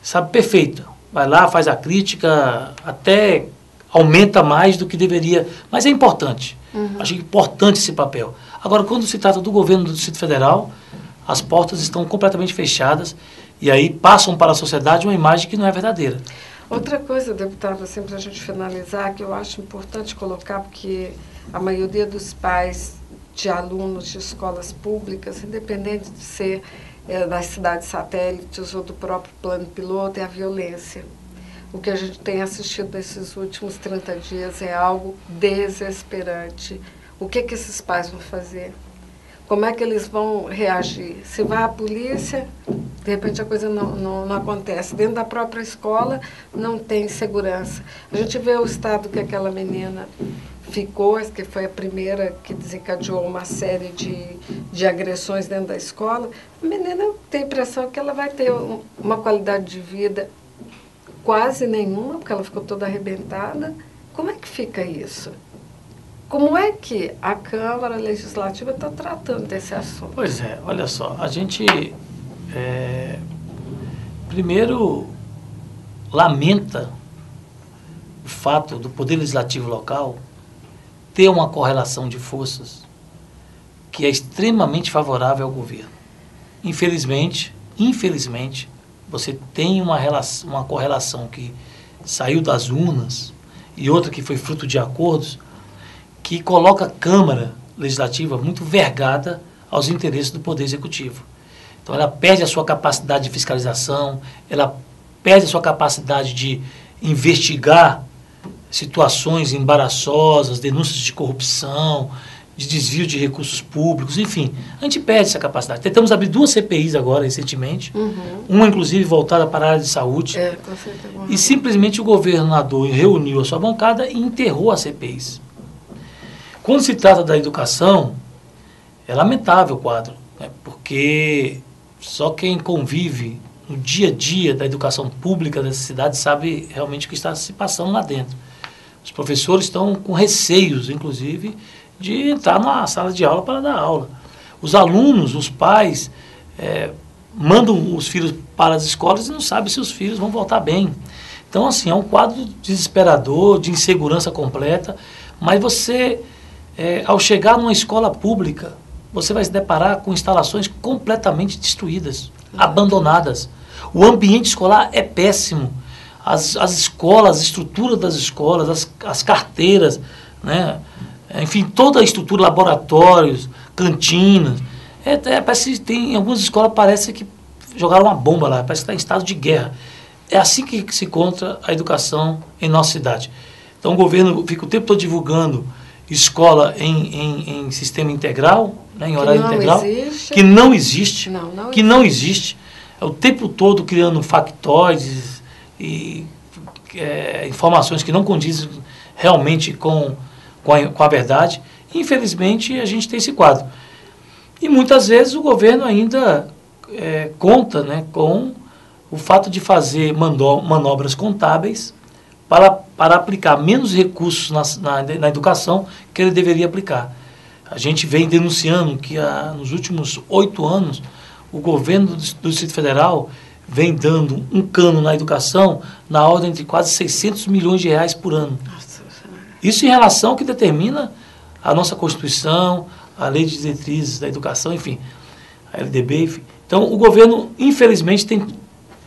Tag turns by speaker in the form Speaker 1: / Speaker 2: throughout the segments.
Speaker 1: sabe, perfeita. Vai lá, faz a crítica, até aumenta mais do que deveria, mas é importante. Acho importante esse papel. Agora, quando se trata do governo do Distrito Federal, as portas estão completamente fechadas e aí passam para a sociedade uma imagem que não é verdadeira.
Speaker 2: Outra coisa, deputado, assim, para a gente finalizar, que eu acho importante colocar, porque a maioria dos pais de alunos de escolas públicas, independente de ser das cidades satélites ou do próprio plano piloto, é a violência. O que a gente tem assistido nesses últimos 30 dias é algo desesperante. O que esses pais vão fazer? Como é que eles vão reagir? Se vai a polícia, de repente a coisa não acontece. Dentro da própria escola não tem segurança. A gente vê o estado que aquela menina ficou, que foi a primeira que desencadeou uma série de agressões dentro da escola. A menina tem a impressão que ela vai ter uma qualidade de vida quase nenhuma, porque ela ficou toda arrebentada. Como é que fica isso? Como é que a Câmara Legislativa está tratando desse assunto?
Speaker 1: Pois é, olha só, a gente primeiro lamenta o fato do Poder Legislativo local ter uma correlação de forças que é extremamente favorável ao governo. Infelizmente, você tem uma correlação que saiu das urnas e outra que foi fruto de acordos que coloca a Câmara Legislativa muito vergada aos interesses do Poder Executivo. Então ela perde a sua capacidade de fiscalização, ela perde a sua capacidade de investigar situações embaraçosas, denúncias de corrupção, de desvio de recursos públicos, enfim, a gente perde essa capacidade. Tentamos abrir 2 CPIs agora, recentemente, uma inclusive voltada para a área de saúde, e simplesmente o governador reuniu a sua bancada e enterrou as CPIs. Quando se trata da educação, é lamentável o quadro, né? Porque só quem convive no dia a dia da educação pública dessa cidade sabe realmente o que está se passando lá dentro. Os professores estão com receios, inclusive, de entrar na sala de aula para dar aula. Os alunos, os pais, mandam os filhos para as escolas e não sabem se os filhos vão voltar bem. Então, assim, é um quadro desesperador, de insegurança completa, mas você, ao chegar numa escola pública, você vai se deparar com instalações completamente destruídas, abandonadas. O ambiente escolar é péssimo. As escolas, a estrutura das escolas, as carteiras, né? Enfim, toda a estrutura, laboratórios, cantinas. Parece que em algumas escolas parece que jogaram uma bomba lá, parece que está em estado de guerra. É assim que se encontra a educação em nossa cidade. Então o governo fica o tempo todo divulgando escola em sistema integral, né, em horário integral, que não existe, que não existe. É o tempo todo criando factoides e informações que não condizem realmente com a verdade. Infelizmente, a gente tem esse quadro. E muitas vezes o governo ainda conta, né, com o fato de fazer manobras contábeis para aplicar menos recursos na educação que ele deveria aplicar. A gente vem denunciando que nos últimos 8 anos o governo do Distrito Federal vem dando um cano na educação na ordem de quase 600 milhões de reais por ano. Isso em relação ao que determina a nossa Constituição, a Lei de Diretrizes da Educação, enfim, a LDB, enfim. Então, o governo, infelizmente, tem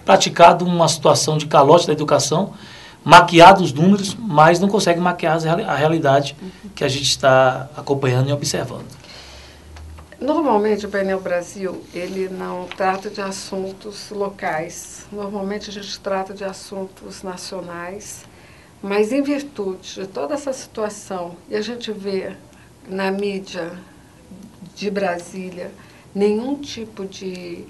Speaker 1: praticado uma situação de calote da educação, maquiado os números, mas não consegue maquiar a realidade que a gente está acompanhando e observando.
Speaker 2: Normalmente o Painel Brasil, ele não trata de assuntos locais. Normalmente a gente trata de assuntos nacionais, mas em virtude de toda essa situação, e a gente vê na mídia de Brasília nenhum tipo de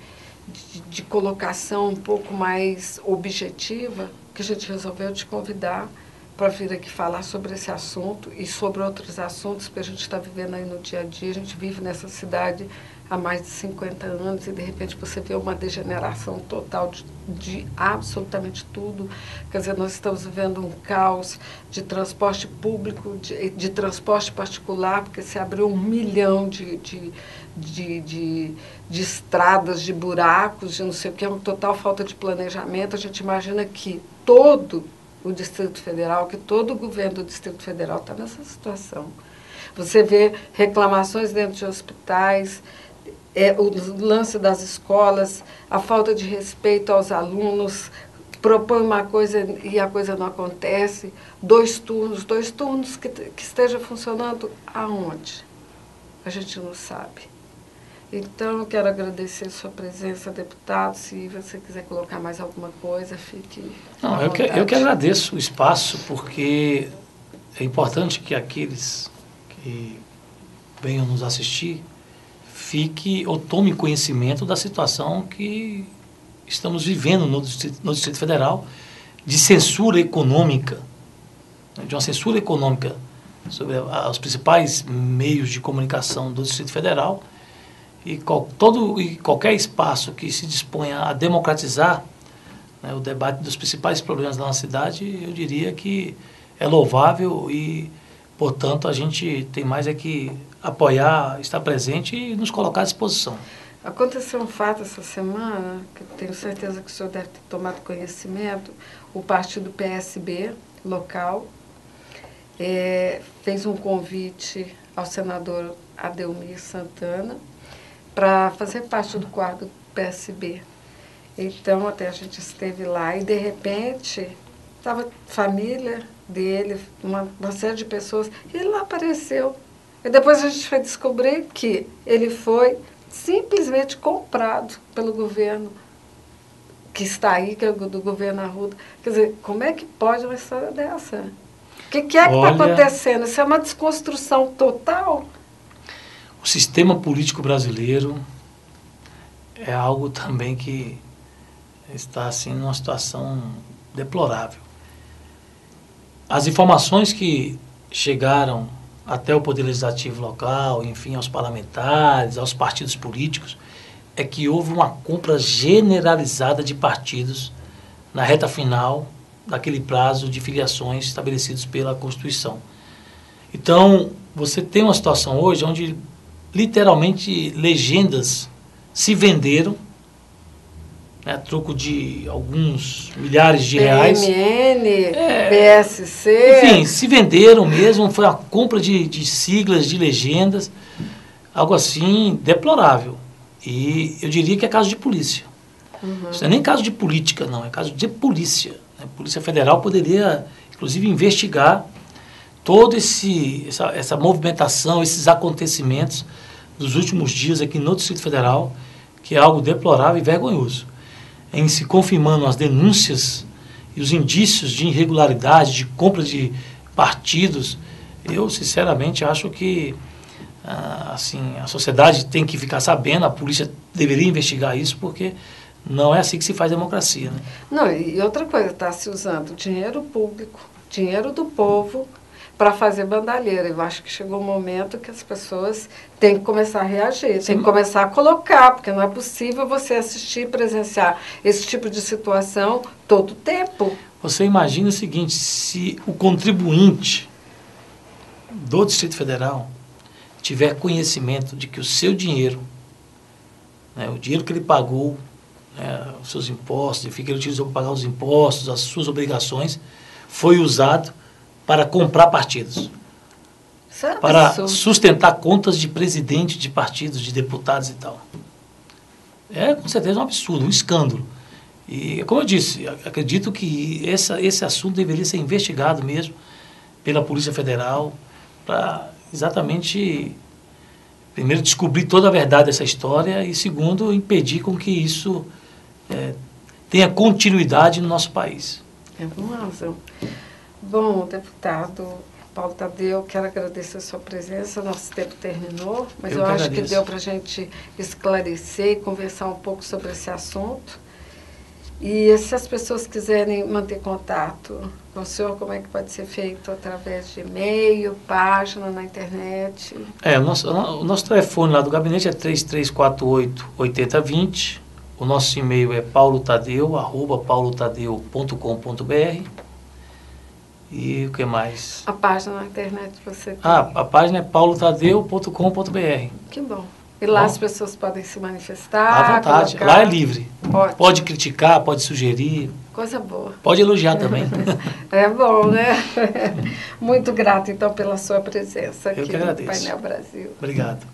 Speaker 2: colocação um pouco mais objetiva, que a gente resolveu te convidar para vir aqui falar sobre esse assunto e sobre outros assuntos que a gente está vivendo aí no dia a dia. A gente vive nessa cidade há mais de 50 anos e, de repente, você vê uma degeneração total de absolutamente tudo. Quer dizer, nós estamos vivendo um caos de transporte público, de transporte particular, porque se abriu 1 milhão de estradas, de buracos, de não sei o que, é uma total falta de planejamento. A gente imagina que todo o Distrito Federal, que todo o governo do Distrito Federal está nessa situação. Você vê reclamações dentro de hospitais, o lance das escolas, a falta de respeito aos alunos, propõe uma coisa e a coisa não acontece, 2 turnos que esteja funcionando aonde? A gente não sabe. Então, eu quero agradecer a sua presença, deputado. Se você quiser colocar mais alguma coisa, fique
Speaker 1: Não, eu que agradeço o espaço, porque é importante que aqueles que venham nos assistir fique ou tome conhecimento da situação que estamos vivendo no Distrito Federal, de censura econômica, de uma censura econômica sobre os principais meios de comunicação do Distrito Federal, e qualquer espaço que se disponha a democratizar, né, o debate dos principais problemas da nossa cidade, eu diria que é louvável e, portanto, a gente tem mais é que apoiar, estar presente e nos colocar à disposição.
Speaker 2: Aconteceu um fato essa semana, que tenho certeza que o senhor deve ter tomado conhecimento. O partido PSB local fez um convite ao senador Adelmir Santana para fazer parte do quadro do PSB. Então, até a gente esteve lá e, de repente, estava a família dele, uma série de pessoas, e ele não apareceu. E depois a gente foi descobrir que ele foi simplesmente comprado pelo governo que está aí, que é do governo Arruda. Quer dizer, como é que pode uma história dessa? O que é que está acontecendo? Isso é uma desconstrução total?
Speaker 1: O sistema político brasileiro é algo também que está assim numa situação deplorável. As informações que chegaram até o Poder Legislativo local, enfim, aos parlamentares, aos partidos políticos, é que houve uma compra generalizada de partidos na reta final daquele prazo de filiações estabelecidos pela Constituição. Então, você tem uma situação hoje onde literalmente legendas se venderam, né, a troco de alguns milhares de reais.
Speaker 2: PMN, PSC.
Speaker 1: Enfim, se venderam mesmo, foi a compra de siglas, de legendas, algo assim deplorável. E eu diria que é caso de polícia. Uhum. Isso não é nem caso de política, não, é caso de polícia. A Polícia Federal poderia, inclusive, investigar toda essa movimentação, esses acontecimentos dos últimos dias aqui no Distrito Federal, que é algo deplorável e vergonhoso. Em se confirmando as denúncias e os indícios de irregularidade, de compra de partidos, eu, sinceramente, acho que assim, a sociedade tem que ficar sabendo, a polícia deveria investigar isso, porque não é assim que se faz democracia, né?
Speaker 2: Não, e outra coisa, está se usando dinheiro público, dinheiro do povo, para fazer bandalheira. Eu acho que chegou o momento que as pessoas têm que começar a reagir, têm que começar a colocar, porque não é possível você assistir e presenciar esse tipo de situação todo o tempo.
Speaker 1: Você imagina o seguinte, se o contribuinte do Distrito Federal tiver conhecimento de que o seu dinheiro, né, o dinheiro que ele pagou, né, os seus impostos, enfim, que ele utilizou para pagar os impostos, as suas obrigações, foi usado para comprar partidos, para sustentar contas de presidente de partidos, de deputados e tal. É, com certeza, um absurdo, um escândalo. E, como eu disse, acredito que esse assunto deveria ser investigado mesmo pela Polícia Federal para exatamente, primeiro, descobrir toda a verdade dessa história e, segundo, impedir com que isso tenha continuidade no nosso país.
Speaker 2: É uma razão. Bom, deputado Paulo Tadeu, quero agradecer a sua presença. Nosso tempo terminou, mas eu acho que deu para a gente esclarecer e conversar um pouco sobre esse assunto. E se as pessoas quiserem manter contato com o senhor, como é que pode ser feito? Através de e-mail, página na internet?
Speaker 1: O nosso telefone lá do gabinete é 3348-8020. O nosso e-mail é paulotadeu@paulotadeu.com.br. E o que mais?
Speaker 2: A página na internet você tem?
Speaker 1: A página é paulotadeu.com.br.
Speaker 2: Que bom. E lá
Speaker 1: Bom,
Speaker 2: as pessoas podem se manifestar?
Speaker 1: à vontade.
Speaker 2: Colocar...
Speaker 1: Lá é livre.
Speaker 2: Ótimo.
Speaker 1: Pode criticar, pode sugerir,
Speaker 2: Coisa boa.
Speaker 1: pode elogiar também.
Speaker 2: É bom, né? Muito grato, então, pela sua presença
Speaker 1: Eu
Speaker 2: aqui
Speaker 1: que
Speaker 2: no
Speaker 1: agradeço.
Speaker 2: Painel Brasil.
Speaker 1: Obrigado.